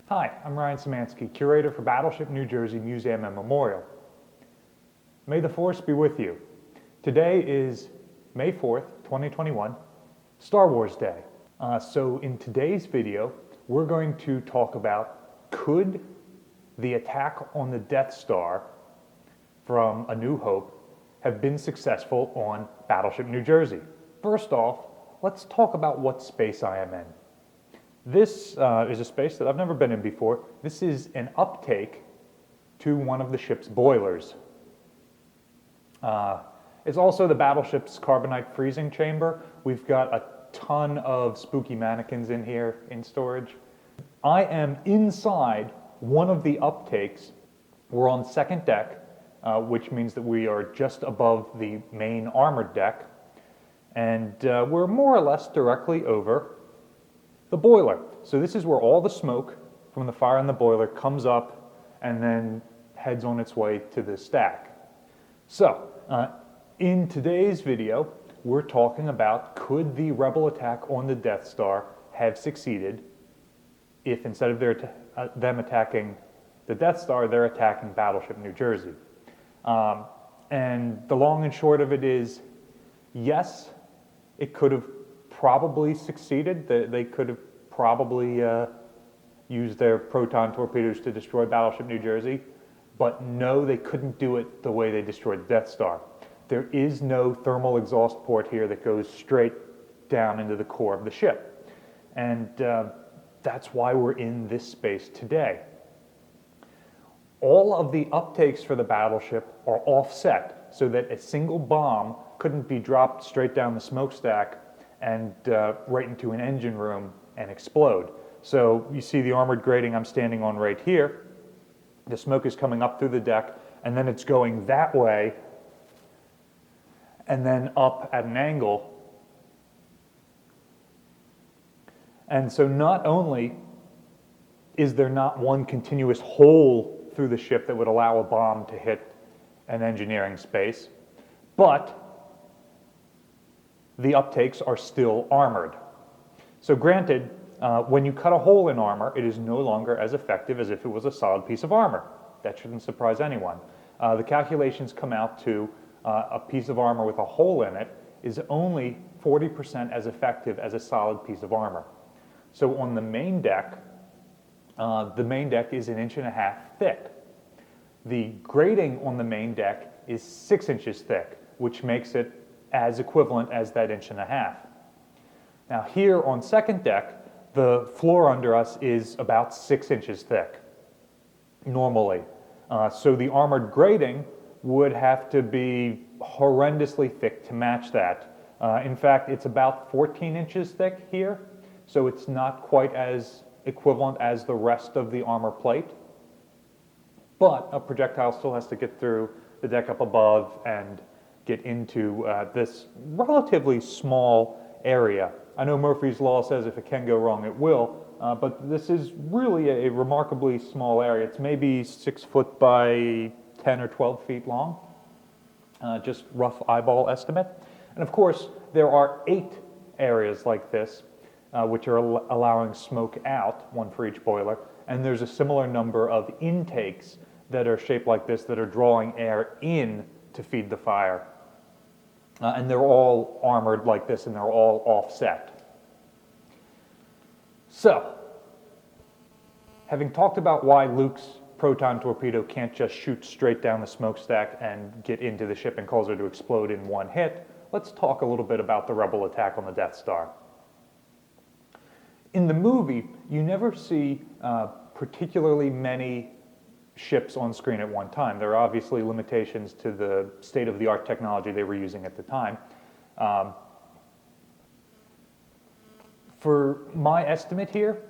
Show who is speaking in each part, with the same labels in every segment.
Speaker 1: Hi, I'm Ryan Szymanski, curator for Battleship New Jersey Museum and Memorial. May the Force be with you. Today is May 4th, 2021, Star Wars Day. So in today's video, we're going to talk about, could the attack on the Death Star from A New Hope have been successful on Battleship New Jersey? First off, let's talk about what space I am in. This is a space that I've never been in before. This is an uptake to one of the ship's boilers. It's also the battleship's carbonite freezing chamber. We've got a ton of spooky mannequins in here in storage. I am inside one of the uptakes. We're on second deck, which means that we are just above the main armored deck. And we're more or less directly over the boiler. So this is where all the smoke from the fire in the boiler comes up and then heads on its way to the stack. So in today's video, we're talking about, could the Rebel attack on the Death Star have succeeded if instead of them attacking the Death Star, they're attacking Battleship New Jersey? And the long and short of it is, yes, it could have probably succeeded. They could have probably used their proton torpedoes to destroy Battleship New Jersey, but no, they couldn't do it the way they destroyed the Death Star. There is no thermal exhaust port here that goes straight down into the core of the ship. And that's why we're in this space today. All of the uptakes for the battleship are offset so that a single bomb couldn't be dropped straight down the smokestack and right into an engine room and explode. So you see the armored grating I'm standing on right here. The smoke is coming up through the deck, and then it's going that way and then up at an angle. And so not only is there not one continuous hole through the ship that would allow a bomb to hit an engineering space, but the uptakes are still armored. So granted, when you cut a hole in armor, it is no longer as effective as if it was a solid piece of armor. That shouldn't surprise anyone. The calculations come out to a piece of armor with a hole in it is only 40% as effective as a solid piece of armor. So on the main deck is 1.5 inches thick. The grating on the main deck is 6 inches thick, which makes it as equivalent as that 1.5 inches. Now here on second deck, the floor under us is about 6 inches thick, normally. So the armored grating would have to be horrendously thick to match that. In fact, it's about 14 inches thick here, so it's not quite as equivalent as the rest of the armor plate. But a projectile still has to get through the deck up above and get into this relatively small area. I know Murphy's Law says if it can go wrong, it will, but this is really a remarkably small area. It's maybe 6 foot by 10 or 12 feet long, just rough eyeball estimate. And of course, there are 8 areas like this, which are allowing smoke out, one for each boiler, and there's a similar number of intakes that are shaped like this that are drawing air in to feed the fire. And they're all armored like this, and they're all offset. So, having talked about why Luke's proton torpedo can't just shoot straight down the smokestack and get into the ship and cause her to explode in one hit, let's talk a little bit about the Rebel attack on the Death Star. In the movie, you never see particularly many ships on screen at one time. There are obviously limitations to the state-of-the-art technology they were using at the time. For my estimate here,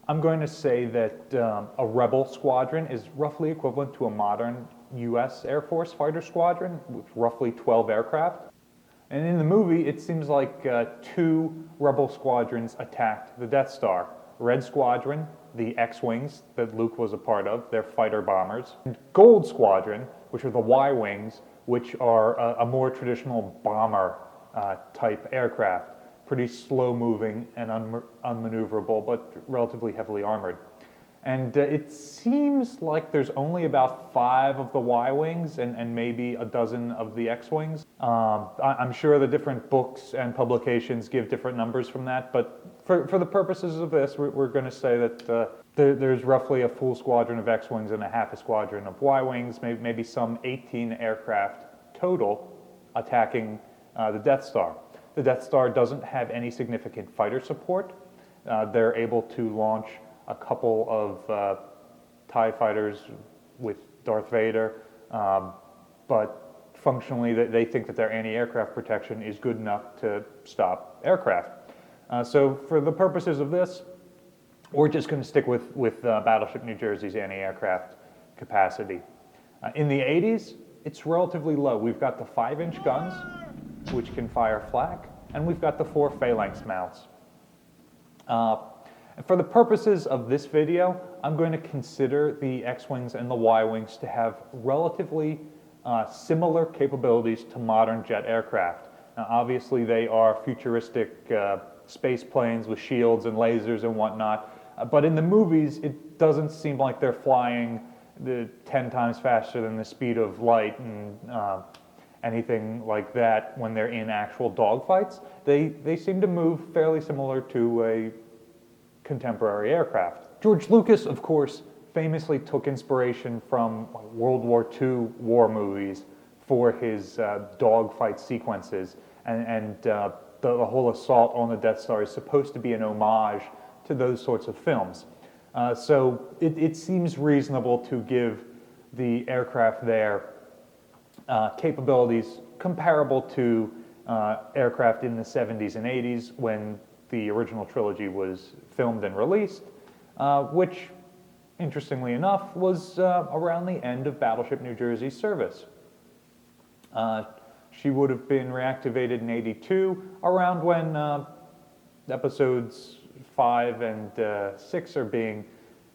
Speaker 1: I'm going to say that a Rebel squadron is roughly equivalent to a modern US Air Force fighter squadron with roughly 12 aircraft. And in the movie, it seems like 2 Rebel squadrons attacked the Death Star. Red Squadron, the X-Wings that Luke was a part of, they're fighter bombers. And Gold Squadron, which are the Y-Wings, which are a more traditional bomber type aircraft. Pretty slow moving and unmaneuverable, but relatively heavily armored. And it seems like there's only about 5 of the Y-wings and maybe a dozen of the X-wings. I'm sure the different books and publications give different numbers from that, but for the purposes of this, we're going to say that there's roughly a full squadron of X-wings and a half a squadron of Y-wings, maybe some 18 aircraft total attacking the Death Star. The Death Star doesn't have any significant fighter support. They're able to launch a couple of TIE fighters with Darth Vader, but functionally they think that their anti-aircraft protection is good enough to stop aircraft. So for the purposes of this, we're just going to stick with Battleship New Jersey's anti-aircraft capacity. In the 80s, it's relatively low. We've got the 5-inch guns, which can fire flak, and we've got the 4 phalanx mounts. And for the purposes of this video, I'm going to consider the X-wings and the Y-wings to have relatively similar capabilities to modern jet aircraft. Now, obviously, they are futuristic space planes with shields and lasers and whatnot, but in the movies, it doesn't seem like they're flying 10 times faster than the speed of light and anything like that when they're in actual dogfights. They seem to move fairly similar to a contemporary aircraft. George Lucas, of course, famously took inspiration from World War II war movies for his dogfight sequences, and the whole assault on the Death Star is supposed to be an homage to those sorts of films. So it seems reasonable to give the aircraft there capabilities comparable to aircraft in the 70s and 80s when the original trilogy was filmed and released, which, interestingly enough, was around the end of Battleship New Jersey's service. She would have been reactivated in '82, around when episodes 5 and 6 are being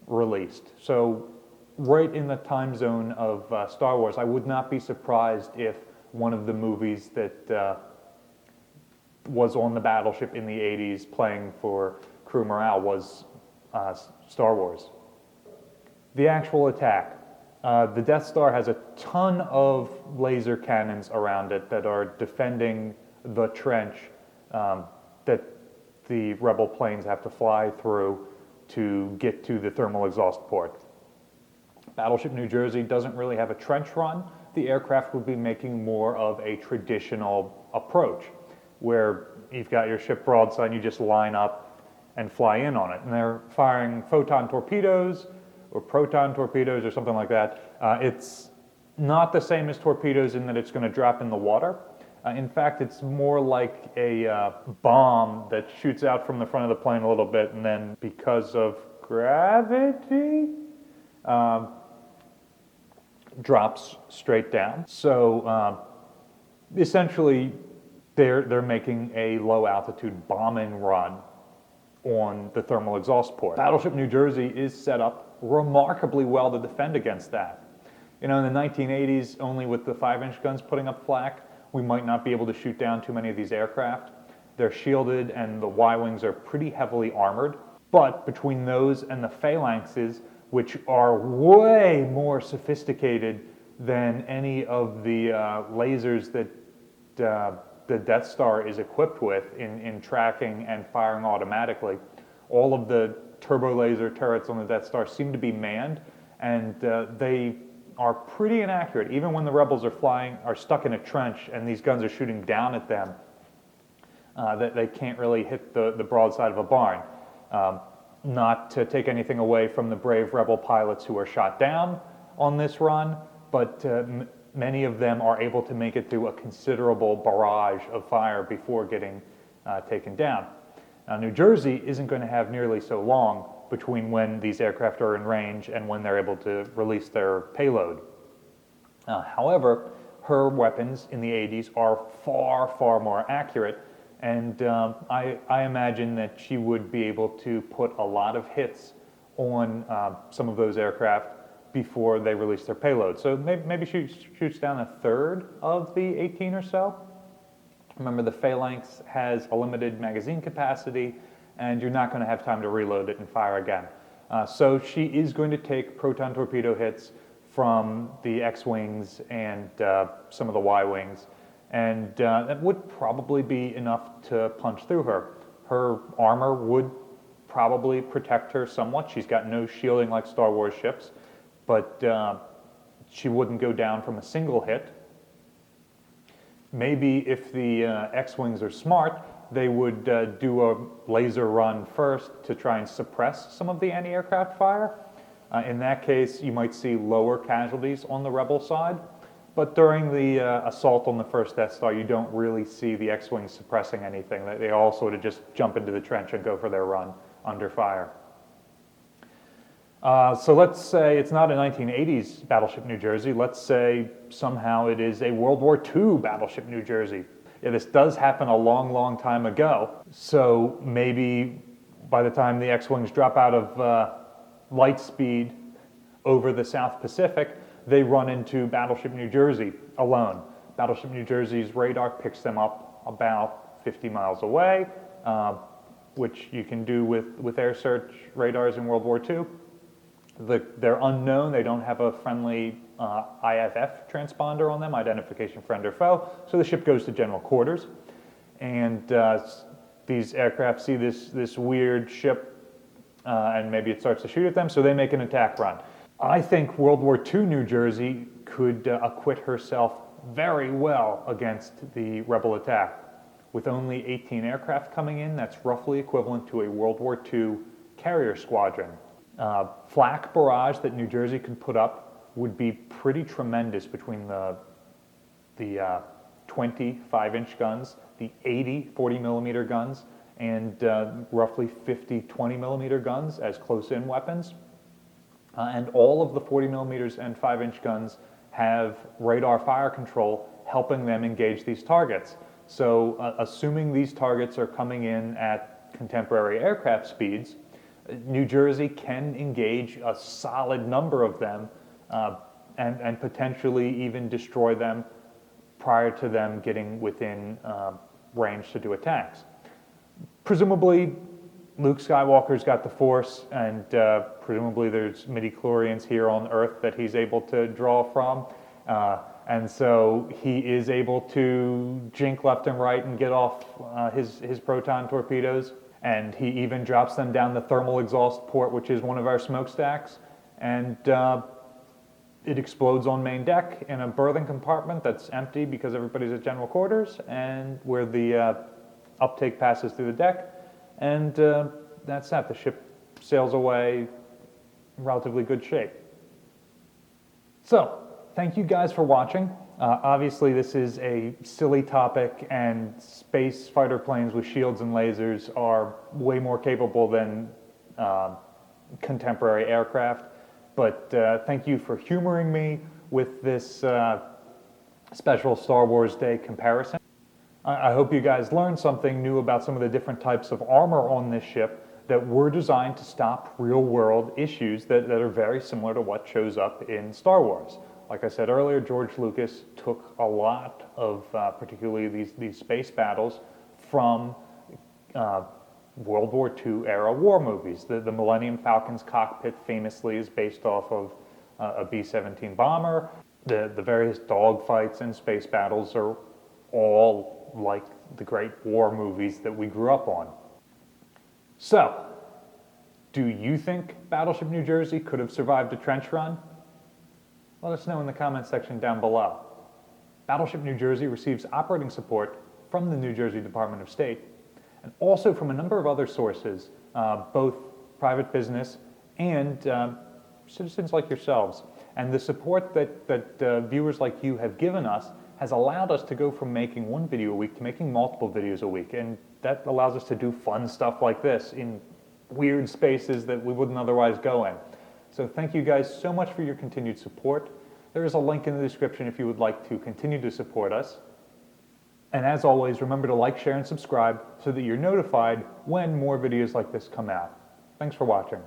Speaker 1: released. So right in the time zone of Star Wars, I would not be surprised if one of the movies that was on the battleship in the 80s playing for crew morale was Star Wars. The actual attack. The Death Star has a ton of laser cannons around it that are defending the trench that the rebel planes have to fly through to get to the thermal exhaust port. Battleship New Jersey doesn't really have a trench run. The aircraft would be making more of a traditional approach, where you've got your ship broadside and you just line up and fly in on it. And they're firing photon torpedoes or proton torpedoes or something like that. It's not the same as torpedoes in that it's going to drop in the water. In fact, it's more like a bomb that shoots out from the front of the plane a little bit, and then because of gravity, drops straight down. So essentially, they're making a low altitude bombing run on the thermal exhaust port. Battleship New Jersey is set up remarkably well to defend against that. You know, in the 1980s, only with the 5-inch guns putting up flak, we might not be able to shoot down too many of these aircraft. They're shielded and the Y-wings are pretty heavily armored. But between those and the phalanxes, which are way more sophisticated than any of the lasers that the Death Star is equipped with in tracking and firing automatically, all of the turbo laser turrets on the Death Star seem to be manned, and they are pretty inaccurate. Even when the rebels are stuck in a trench and these guns are shooting down at them, that they can't really hit the broadside of a barn. Not to take anything away from the brave rebel pilots who are shot down on this run, but many of them are able to make it through a considerable barrage of fire before getting taken down. Now, New Jersey isn't going to have nearly so long between when these aircraft are in range and when they're able to release their payload. However, her weapons in the 80s are far, far more accurate, and I imagine that she would be able to put a lot of hits on some of those aircraft before they release their payload. So maybe she shoots down a third of the 18 or so. Remember, the Phalanx has a limited magazine capacity, and you're not going to have time to reload it and fire again. So she is going to take proton torpedo hits from the X-wings and some of the Y-wings, and that would probably be enough to punch through her. Her armor would probably protect her somewhat. She's got no shielding like Star Wars ships, but she wouldn't go down from a single hit. Maybe if the X-wings are smart, they would do a laser run first to try and suppress some of the anti-aircraft fire. In that case, you might see lower casualties on the rebel side. But during the assault on the first Death Star, you don't really see the X-wings suppressing anything. They all sort of just jump into the trench and go for their run under fire. So let's say it's not a 1980s Battleship New Jersey. Let's say somehow it is a World War II Battleship New Jersey. Yeah, this does happen a long, long time ago. So maybe by the time the X-wings drop out of light speed over the South Pacific, they run into Battleship New Jersey alone. Battleship New Jersey's radar picks them up about 50 miles away, which you can do with air search radars in World War II. They're unknown. They don't have a friendly IFF transponder on them, identification friend or foe, so the ship goes to general quarters. And these aircraft see this weird ship and maybe it starts to shoot at them, so they make an attack run. I think World War II New Jersey could acquit herself very well against the rebel attack. With only 18 aircraft coming in, that's roughly equivalent to a World War II carrier squadron. Flak barrage that New Jersey could put up would be pretty tremendous between the 20 5-inch guns, the 80 40-millimeter guns, and roughly 50 20-millimeter guns as close-in weapons. And all of the 40 millimeters and 5-inch guns have radar fire control helping them engage these targets. So assuming these targets are coming in at contemporary aircraft speeds, New Jersey can engage a solid number of them and potentially even destroy them prior to them getting within range to do attacks. Presumably, Luke Skywalker's got the Force, and presumably there's midi-chlorians here on Earth that he's able to draw from. And so he is able to jink left and right and get off his proton torpedoes. And he even drops them down the thermal exhaust port, which is one of our smokestacks. And it explodes on main deck in a berthing compartment that's empty because everybody's at general quarters, and where the uptake passes through the deck. And that's that. The ship sails away in relatively good shape. So, thank you guys for watching. Obviously, this is a silly topic, and space fighter planes with shields and lasers are way more capable than contemporary aircraft. But thank you for humoring me with this special Star Wars Day comparison. I hope you guys learned something new about some of the different types of armor on this ship that were designed to stop real-world issues that are very similar to what shows up in Star Wars. Like I said earlier, George Lucas took a lot of, particularly these space battles, from World War II era war movies. The Millennium Falcon's cockpit famously is based off of a B-17 bomber. The various dogfights and space battles are all like the great war movies that we grew up on. So, do you think Battleship New Jersey could have survived a trench run? Let us know in the comments section down below. Battleship New Jersey receives operating support from the New Jersey Department of State and also from a number of other sources, both private business and citizens like yourselves. And the support that viewers like you have given us has allowed us to go from making one video a week to making multiple videos a week. And that allows us to do fun stuff like this in weird spaces that we wouldn't otherwise go in. So thank you guys so much for your continued support. There is a link in the description if you would like to continue to support us. And as always, remember to like, share, and subscribe so that you're notified when more videos like this come out. Thanks for watching.